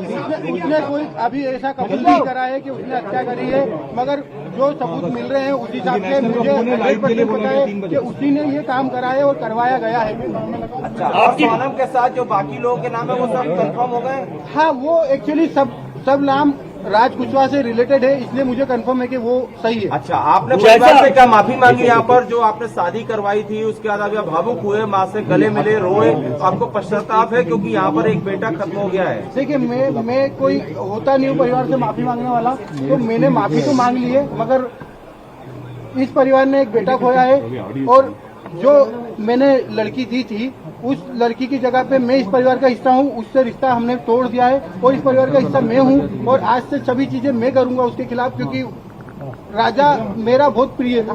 उसने कोई अभी ऐसा कबूल नहीं करा है कि उसने हत्या करी है, मगर जो सबूत मिल रहे हैं उस हिसाब से मुझे 100% पता है कि उसी ने ये काम करा है और करवाया गया है। अच्छा, आपके सोनम के साथ जो बाकी लोगों के नाम है वो सब कंफर्म हो गए? हाँ, वो एक्चुअली सब नाम राज कुशवाहा से रिलेटेड है, इसलिए मुझे कंफर्म है कि वो सही है। अच्छा, आपने परिवार से क्या माफी मांगी यहाँ पर जो आपने शादी करवाई थी, उसके बाद अभी आप भावुक हुए, माँ से गले मिले, रोए, तो आपको पश्चाताप है क्योंकि यहाँ पर एक बेटा खत्म हो गया है? देखिए, मैं कोई होता नहीं हूँ परिवार से माफी मांगने वाला, तो मैंने माफी तो मांग ली है, मगर इस परिवार ने एक बेटा खोया है और जो मैंने लड़की दी थी उस लड़की की जगह पे मैं इस परिवार का हिस्सा हूँ, उससे रिश्ता हमने तोड़ दिया है और इस परिवार का हिस्सा मैं हूँ और आज से सभी चीजें मैं करूंगा उसके खिलाफ, क्योंकि राजा मेरा बहुत प्रिय था।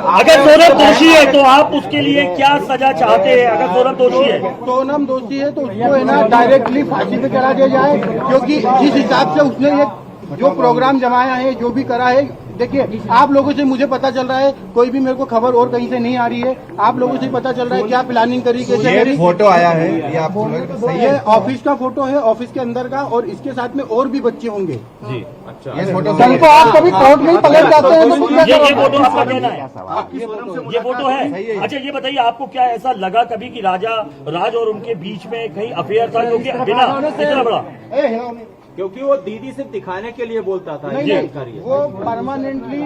अगर सोनम दोषी है तो आप उसके लिए क्या सजा चाहते हैं? अगर सोनम दोषी है, सोनम दोषी है तो उसको है ना डायरेक्टली फांसी पे चढ़ा दिया जाए, क्योंकि जिस हिसाब से उसने ये जो प्रोग्राम जमाया है, जो भी करा है, देखिए आप लोगों से मुझे पता चल रहा है, कोई भी मेरे को खबर और कहीं से नहीं आ रही है, आप लोगों से पता चल रहा है क्या प्लानिंग करी, कैसे करी। फोटो आया है ये आप ये ऑफिस का फोटो है, ऑफिस के अंदर का, और इसके साथ में और भी बच्चे होंगे जी। अच्छा, ये फोटो तो आप कभी कोर्ट में पलट जाते हैं तो ये फोटो आपका कहना है? ये फोटो है? अच्छा, ये बताइए आपको क्या ऐसा लगा कभी कि राज और उनके बीच में कहीं अफेयर था? क्योंकि बिना इतना बड़ा, क्योंकि वो दीदी सिर्फ दिखाने के लिए बोलता था। नहीं, वो परमानेंटली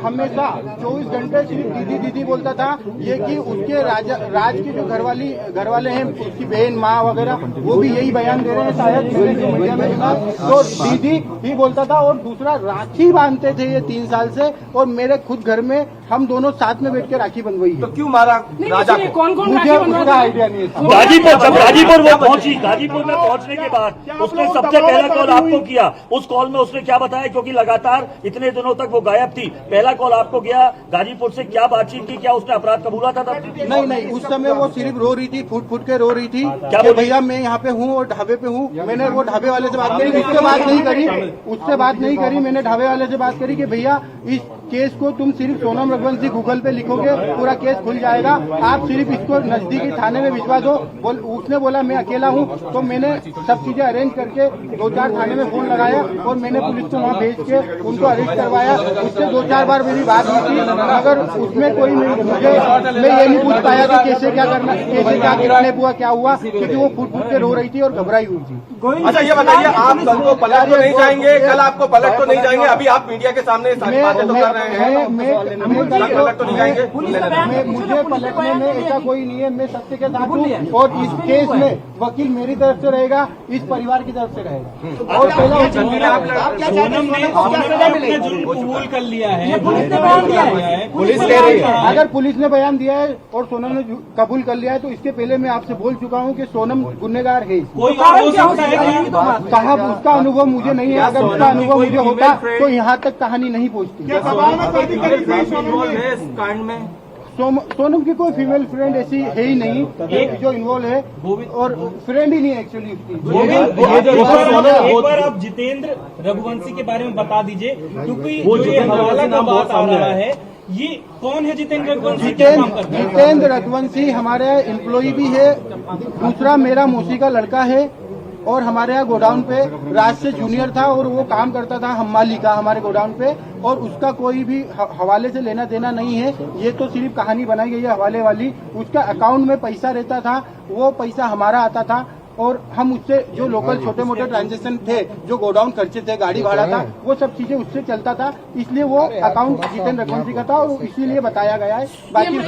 हमेशा 24 घंटे सिर्फ दीदी दीदी बोलता था। ये कि उसके राज की जो घर वाले हैं, उसकी बहन माँ वगैरह, वो भी यही बयान दे रहे हैं शायद मीडिया में सुना, तो दीदी ही बोलता था। और दूसरा, राखी बांधते थे ये 3 साल से, और मेरे खुद घर में हम दोनों साथ में बैठ के राखी बंधवाई है। तो क्यों मारा राजा को? कौन मुझे उसका आइडिया नहीं है। गाजीपुर वो पहुंची, गाजीपुर में पहुंचने के बाद उसने सबसे पहला कॉल आपको किया। उस कॉल में उसने क्या बताया? क्योंकि लगातार इतने दिनों तक वो गायब थी, पहला कॉल आपको गया, गाजीपुर से क्या बातचीत की? क्या उसने अपराध कबूला था तब? नहीं, उस समय वो सिर्फ रो रही थी, फुट के रो रही थी कि भैया मैं यहाँ पे हूँ और ढाबे पे हूँ। मैंने वो ढाबे वाले से बात करी, उससे बात नहीं करी, मैंने ढाबे वाले से बात करी कि भैया इस केस को तुम सिर्फ सोनम रघुवंशी गूगल पे लिखोगे, पूरा केस खुल जाएगा, आप सिर्फ इसको नजदीकी थाने में भिजवा दो। उसने बोला मैं अकेला हूँ, तो मैंने सब चीजें अरेंज करके 2-4 थाने में फोन लगाया और मैंने पुलिस को वहाँ भेज के उनको अरेस्ट करवाया। उससे 2-4 बार मेरी बात हुई थी, मगर उसमें कोई मैं ये नहीं पूछ पाया कि कैसे क्या करना, कैसे क्या कितने हुआ, क्या हुआ, क्योंकि वो फुट के रो रही थी और घबराई हुई थी। अच्छा, ये बताइए, आप कल को पलट तो नहीं जाएंगे? कल आपको पलट तो नहीं जाएंगे? अभी आप मीडिया के सामने सारी बातें तो कर रहे हैं, पलट तो नहीं जाएंगे? मुझे पलटने में ऐसा कोई नहीं है, मैं सत्य के साथ हूँ और इस केस में वकील मेरी तरफ से रहेगा, इस परिवार की तरफ से रहेगा। और पहला कबूल कर लिया है, पुलिस ने बयान दिया है, पुलिस कह रही है। अगर पुलिस ने बयान दिया है और सोनम ने कबूल कर लिया है, तो इसके पहले मैं आपसे बोल चुका हूँ कि सोनम गुनहगार है। कहा उसका अनुभव मुझे नहीं है, अगर उसका अनुभव मुझे होता तो यहाँ तक कहानी नहीं पहुँचती। सोनम की कोई फीमेल फ्रेंड ऐसी है ही नहीं जो इन्वॉल्व है, और फ्रेंड ही नहीं है एक्चुअली उसकी। एक बार आप जितेंद्र रघुवंशी के बारे में बता दीजिए, क्योंकि वो ये हवाला का बात आ रहा है, ये कौन है जितेंद्र रघुवंशी? जितेंद्र रघुवंशी हमारे एम्प्लॉय भी है, दूसरा मेरा मौसी का लड़का है, और हमारे यहाँ गोडाउन पे राज से जूनियर था और वो काम करता था हम्माली का हमारे गोडाउन पे, और उसका कोई भी हवाले से लेना देना नहीं है। ये तो सिर्फ कहानी बनाई गई है हवाले वाली। उसका अकाउंट में पैसा रहता था, वो पैसा हमारा आता था, और हम उससे जो लोकल छोटे मोटे ट्रांजेक्शन थे, जो गोडाउन खर्चे थे, गाड़ी भाड़ा था, वो सब चीजें उससे चलता था, इसलिए वो अकाउंट जितेंद्र रघुवंशी का था और इसीलिए बताया गया है। बाकी